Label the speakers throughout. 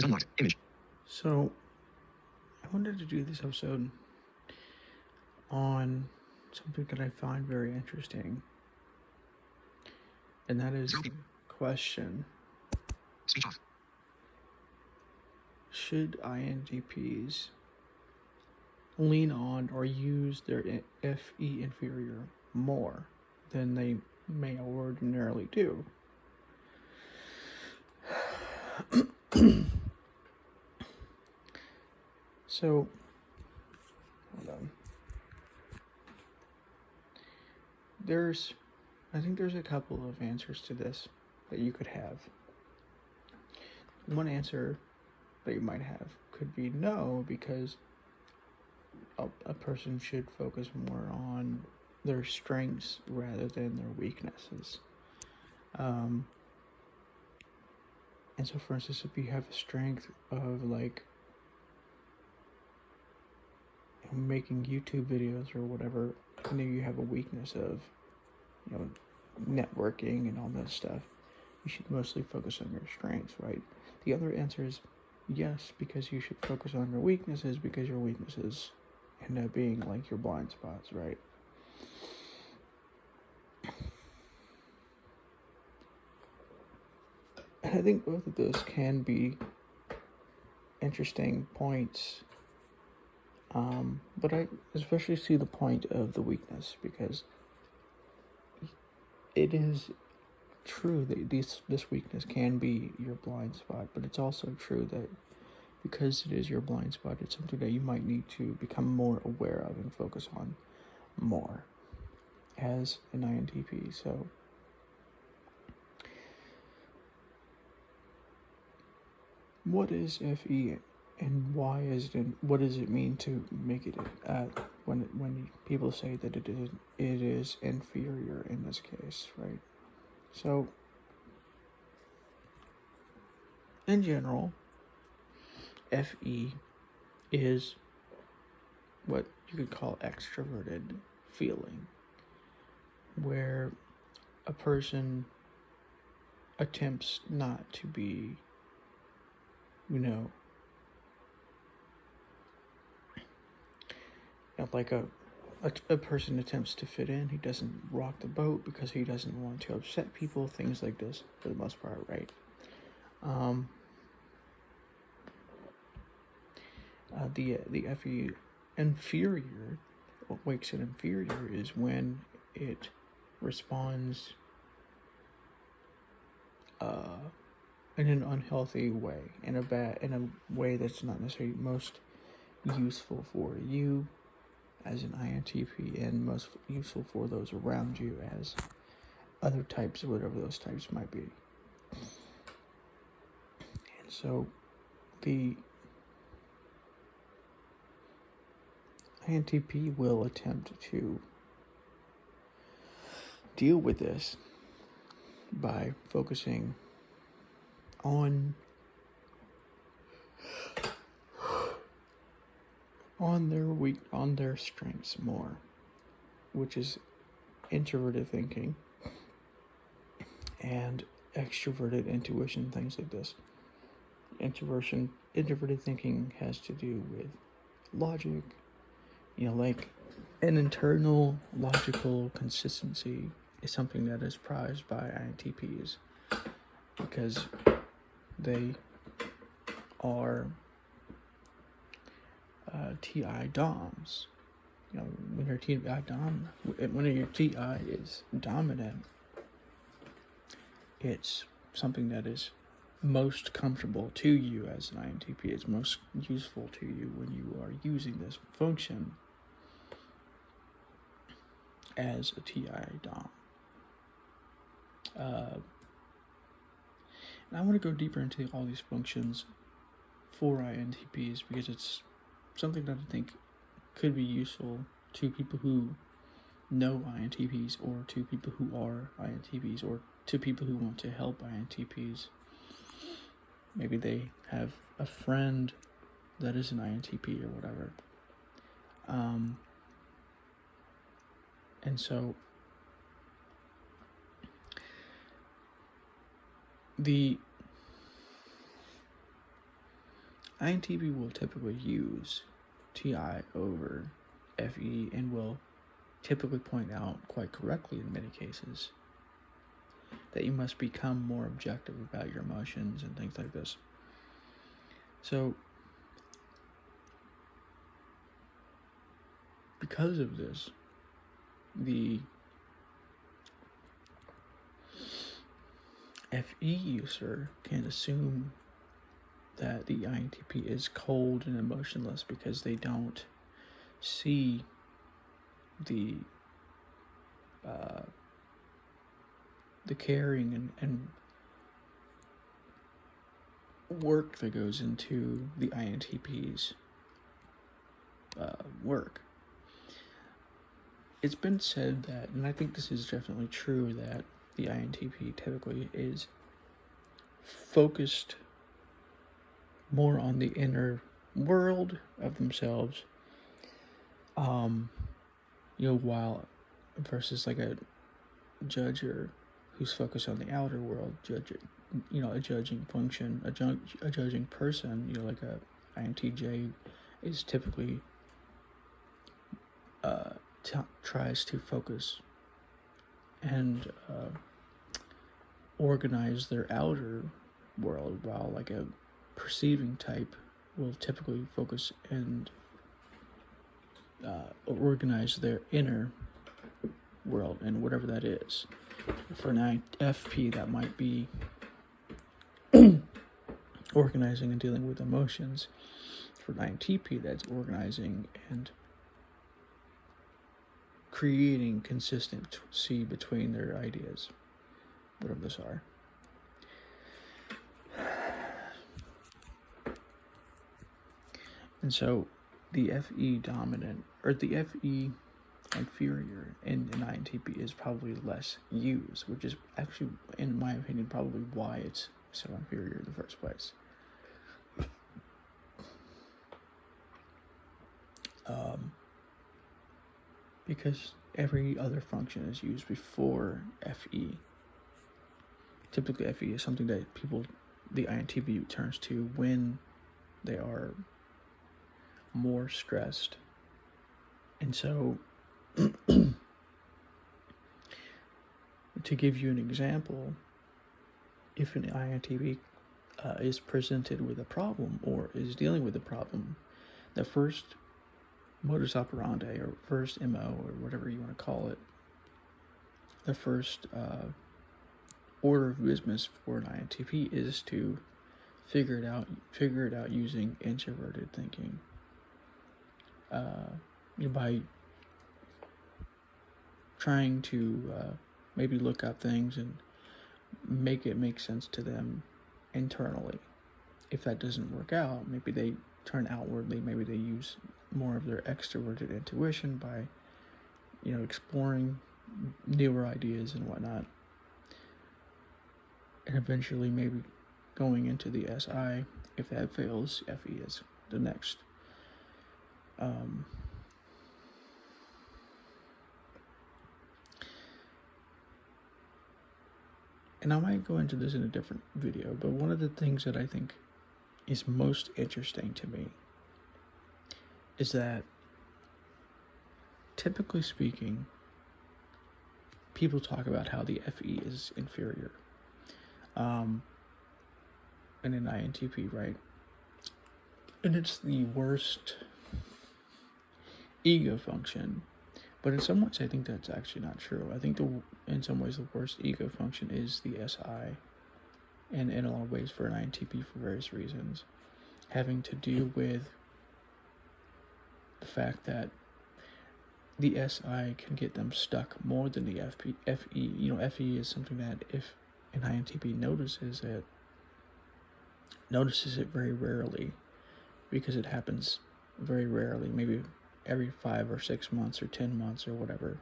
Speaker 1: is unlocked. Image.
Speaker 2: So, I wanted to do this episode on something that I find very interesting, and that is the question:
Speaker 1: Speech off.
Speaker 2: should INTPs lean on or use their FE Inferior more than they may ordinarily do? So, hold on. I think there's a couple of answers to this that you could have. One answer that you might have could be no, because a person should focus more on their strengths rather than their weaknesses. And so, for instance, if you have a strength of making YouTube videos or whatever, and then you have a weakness of, networking and all that stuff, you should mostly focus on your strengths, right? The other answer is yes, because you should focus on your weaknesses, because your weaknesses end up being like your blind spots, right? And I think both of those can be interesting points, but I especially see the point of the weakness, because it is true that this weakness can be your blind spot, but it's also true that because it is your blind spot, it's something that you might need to become more aware of and focus on more as an INTP. So what is FE, and why is it? What does it mean to make it when people say that it is inferior in this case, right? So, in general, FE is what you could call extroverted feeling, where a person attempts not to be, like a person attempts to fit in. He doesn't rock the boat because he doesn't want to upset people, things like this, for the most part, right? The FE inferior, what makes it inferior is when it responds in an unhealthy way, in a way that's not necessarily most useful for you as an INTP, and most useful for those around you as other types, whatever those types might be. And so the INTP will attempt to deal with this by focusing on their strengths more, which is introverted thinking and extroverted intuition, things like this. Introverted thinking has to do with logic, like an internal logical consistency is something that is prized by INTPs, because they are TI DOMs. When your TI is dominant, it's something that is most comfortable to you as an INTP. It's most useful to you when you are using this function as a TI DOM. And I want to go deeper into all these functions for INTPs, because it's something that I think could be useful to people who know INTPs, or to people who are INTPs, or to people who want to help INTPs. Maybe they have a friend that is an INTP or whatever. And so the INTP will typically use TI over FE and will typically point out quite correctly in many cases that you must become more objective about your emotions and things like this. So, because of this, the FE user can assume that the INTP is cold and emotionless because they don't see the caring and work that goes into the INTP's work. It's been said that, and I think this is definitely true, that the INTP typically is focused more on the inner world of themselves, while versus like a judger who's focused on the outer world, a judging function, a judging person, like a INTJ is typically tries to focus and organize their outer world, while like a perceiving type will typically focus and organize their inner world, and whatever that is. For an FP, that might be organizing and dealing with emotions. For an INTP, that's organizing and creating consistency between their ideas, whatever those are. And so the FE dominant, or the FE inferior in an INTP is probably less used, which is actually, in my opinion, probably why it's so inferior in the first place. Because every other function is used before FE. Typically, FE is something that the INTP turns to when they are more stressed. And so, to give you an example, if an INTP is presented with a problem or is dealing with a problem, the first modus operandi, or first MO, or whatever you want to call it, the first order of business for an INTP is to figure it out using introverted thinking. By trying to maybe look up things and make it make sense to them internally. If that doesn't work out, maybe they turn outwardly. Maybe they use more of their extroverted intuition by, exploring newer ideas and whatnot. And eventually maybe going into the SI. If that fails, FE is the next. And I might go into this in a different video, but one of the things that I think is most interesting to me is that, typically speaking, people talk about how the FE is inferior in an INTP, right? And it's the worst ego function. But in some ways, I think that's actually not true. I think in some ways the worst ego function is the SI, and in a lot of ways for an INTP for various reasons, having to do with the fact that the SI can get them stuck more than the FE. FE is something that if an INTP notices it very rarely, because it happens very rarely, maybe every 5 or 6 months or 10 months or whatever,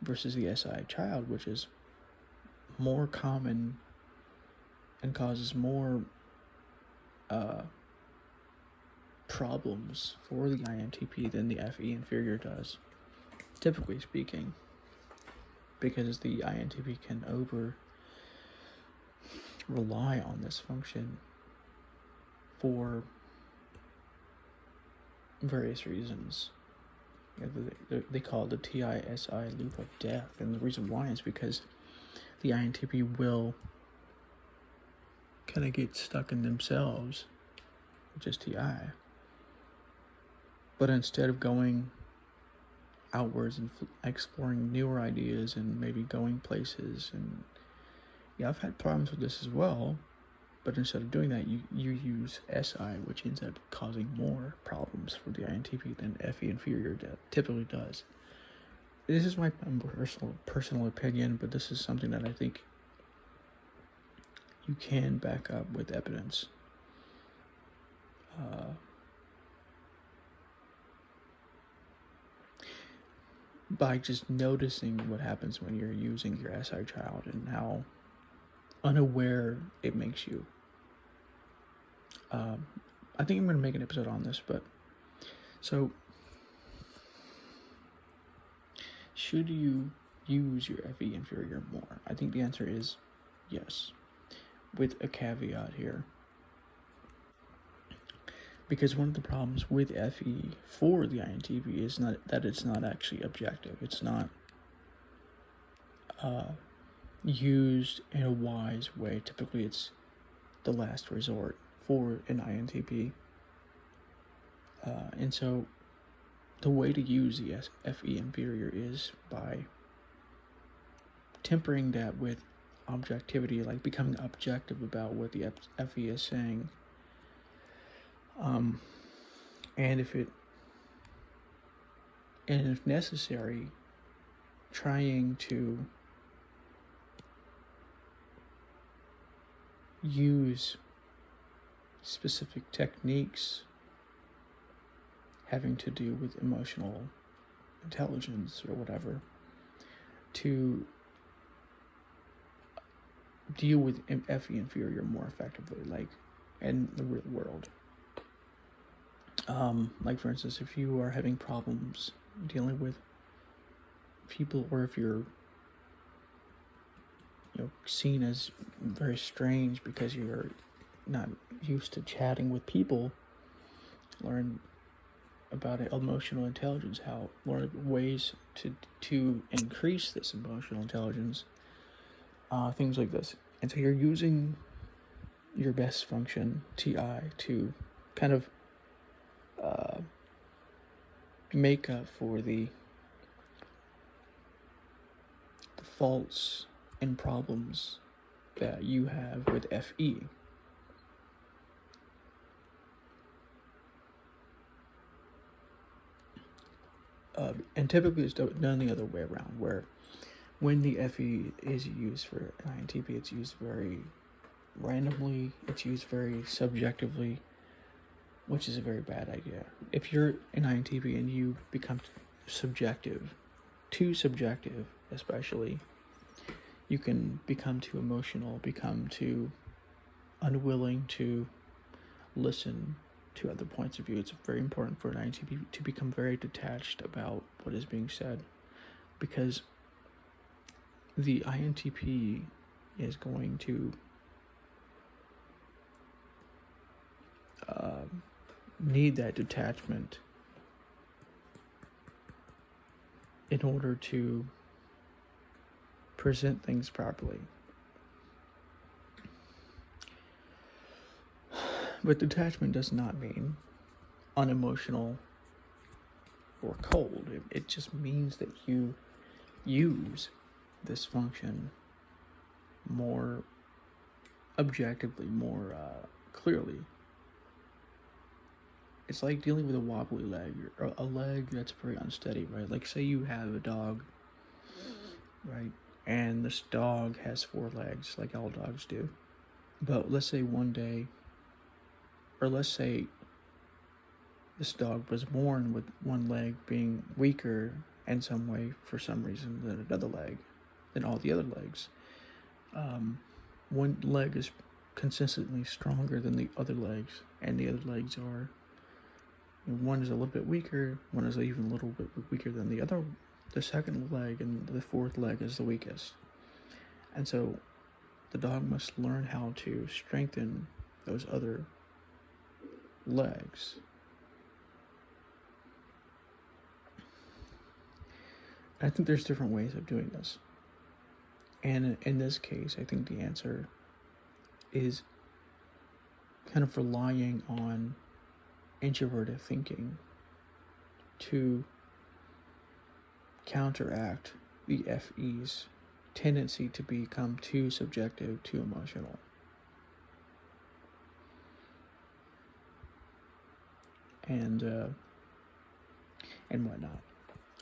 Speaker 2: versus the SI child, which is more common and causes more problems for the INTP than the FE inferior does, typically speaking, because the INTP can rely on this function for various reasons. They call it the TISI loop of death, and the reason why is because the INTP will kind of get stuck in themselves, which is TI. But instead of going outwards and exploring newer ideas and maybe going places, and yeah, I've had problems with this as well, but instead of doing that, you use SI, which ends up causing more problems for the INTP than FE Inferior typically does. This is my personal opinion, but this is something that I think you can back up with evidence. By just noticing what happens when you're using your SI child and how unaware it makes you. I think I'm going to make an episode on this, but so should you use your FE Inferior more? I think the answer is yes, with a caveat here. Because one of the problems with FE for the INTP is not that it's not actually objective. It's not used in a wise way. Typically, it's the last resort for an INTP. And so the way to use the FE Inferior is by tempering that with objectivity, like becoming objective about what the FE is saying. And if necessary, trying to use specific techniques having to do with emotional intelligence or whatever to deal with FE Inferior more effectively, like in the real world. Like for instance, if you are having problems dealing with people, or if you're seen as very strange because you're not used to chatting with people, learn about emotional intelligence, learn ways to increase this emotional intelligence, things like this. And so you're using your best function, TI, to kind of make up for the faults and problems that you have with FE. And typically it's done the other way around, where when the FE is used for INTP, it's used very randomly, it's used very subjectively, which is a very bad idea. If you're an INTP and you become too subjective especially, you can become too emotional, become too unwilling to listen to other points of view. It's very important for an INTP to become very detached about what is being said, because the INTP is going to need that detachment in order to present things properly. But detachment does not mean unemotional or cold. It just means that you use this function more objectively, more clearly. It's like dealing with a wobbly leg, or a leg that's very unsteady, right? Like say you have a dog, right? And this dog has 4 legs, like all dogs do. But let's say one day, or let's say this dog was born with one leg being weaker in some way, for some reason, than another leg, than all the other legs. One leg is consistently stronger than the other legs, and the other legs are, one is a little bit weaker, one is even a little bit weaker than the other. The second leg and the 4th leg is the weakest. And so the dog must learn how to strengthen those other legs I think there's different ways of doing this. And in this case, I think the answer is kind of relying on introverted thinking to counteract the FE's tendency to become too subjective, too emotional. And whatnot.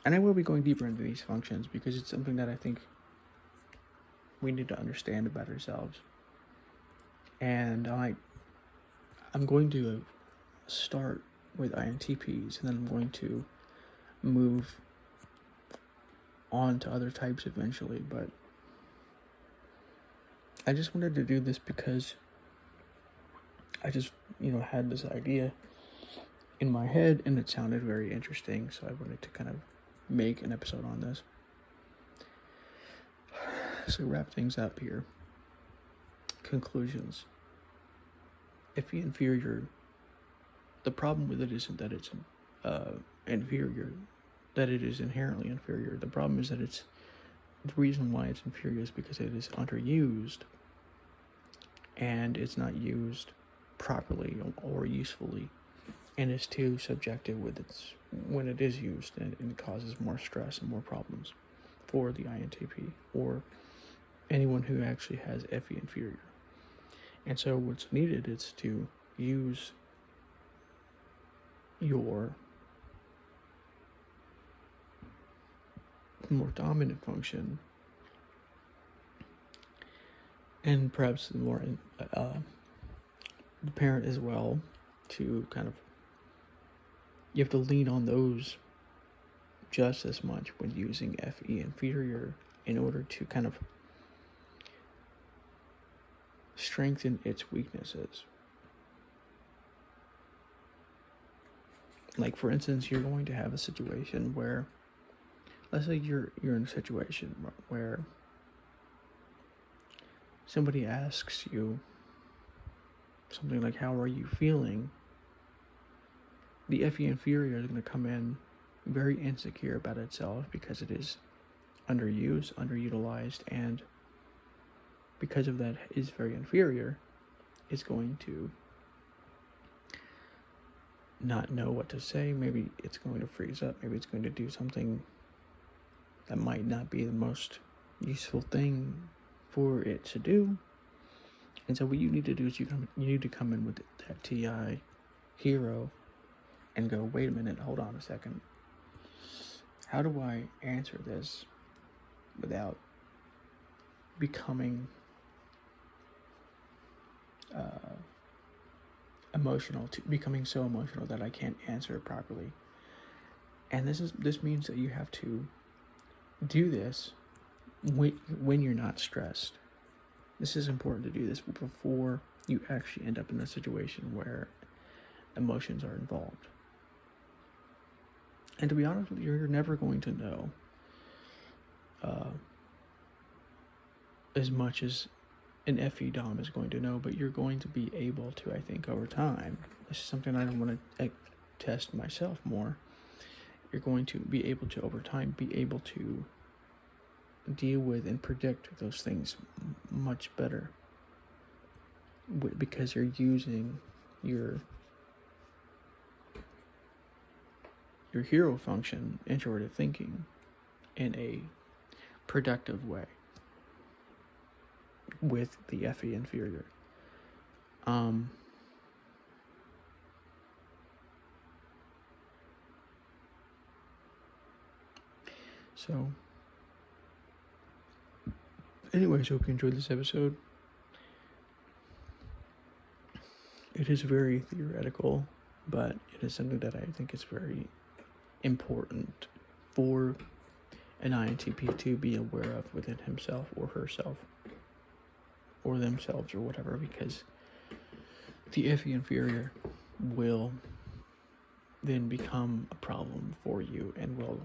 Speaker 2: And I will be going deeper into these functions because it's something that I think we need to understand about ourselves. And I'm going to start with INTPs, and then I'm going to move on to other types eventually. But I just wanted to do this because I just, had this idea in my head and it sounded very interesting, so I wanted to kind of make an episode on this. So wrap things up here. Conclusions. FE Inferior, the problem with it isn't that it's inferior, that it is inherently inferior. The problem is that the reason why it's inferior is because it is underused and it's not used properly or usefully, and it's too subjective when it is used, and it causes more stress and more problems for the INTP or anyone who actually has FE Inferior. And so what's needed is to use your more dominant function and perhaps the more the parent as well, to kind of, you have to lean on those just as much when using FE Inferior in order to kind of strengthen its weaknesses. Like, for instance, you're going to have a situation where, let's say you're in a situation where somebody asks you something like, how are you feeling? The FE Inferior is going to come in very insecure about itself because it is underused, underutilized, and because of that is very inferior. It's going to not know what to say. Maybe it's going to freeze up. Maybe it's going to do something that might not be the most useful thing for it to do. And so what you need to do is you need to come in with that TI hero and go, wait a minute, hold on a second. How do I answer this without becoming becoming so emotional that I can't answer it properly? And this means that you have to do this when you're not stressed. This is important to do this before you actually end up in a situation where emotions are involved. And to be honest with you, you're never going to know as much as an FE Dom is going to know, but you're going to be able to, I think, over time. This is something I want to test myself more. You're going to be able to, over time, be able to deal with and predict those things much better because you're using your hero function, introverted thinking, in a productive way with the FE Inferior. So anyways, hope you enjoyed this episode. It is very theoretical, but it is something that I think is very important for an INTP to be aware of within himself or herself or themselves or whatever, because the FE Inferior will then become a problem for you and will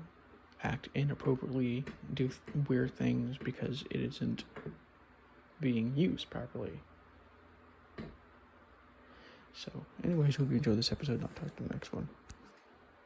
Speaker 2: act inappropriately, do weird things because it isn't being used properly. So anyways, hope you enjoyed this episode, and I'll talk to you in the next one.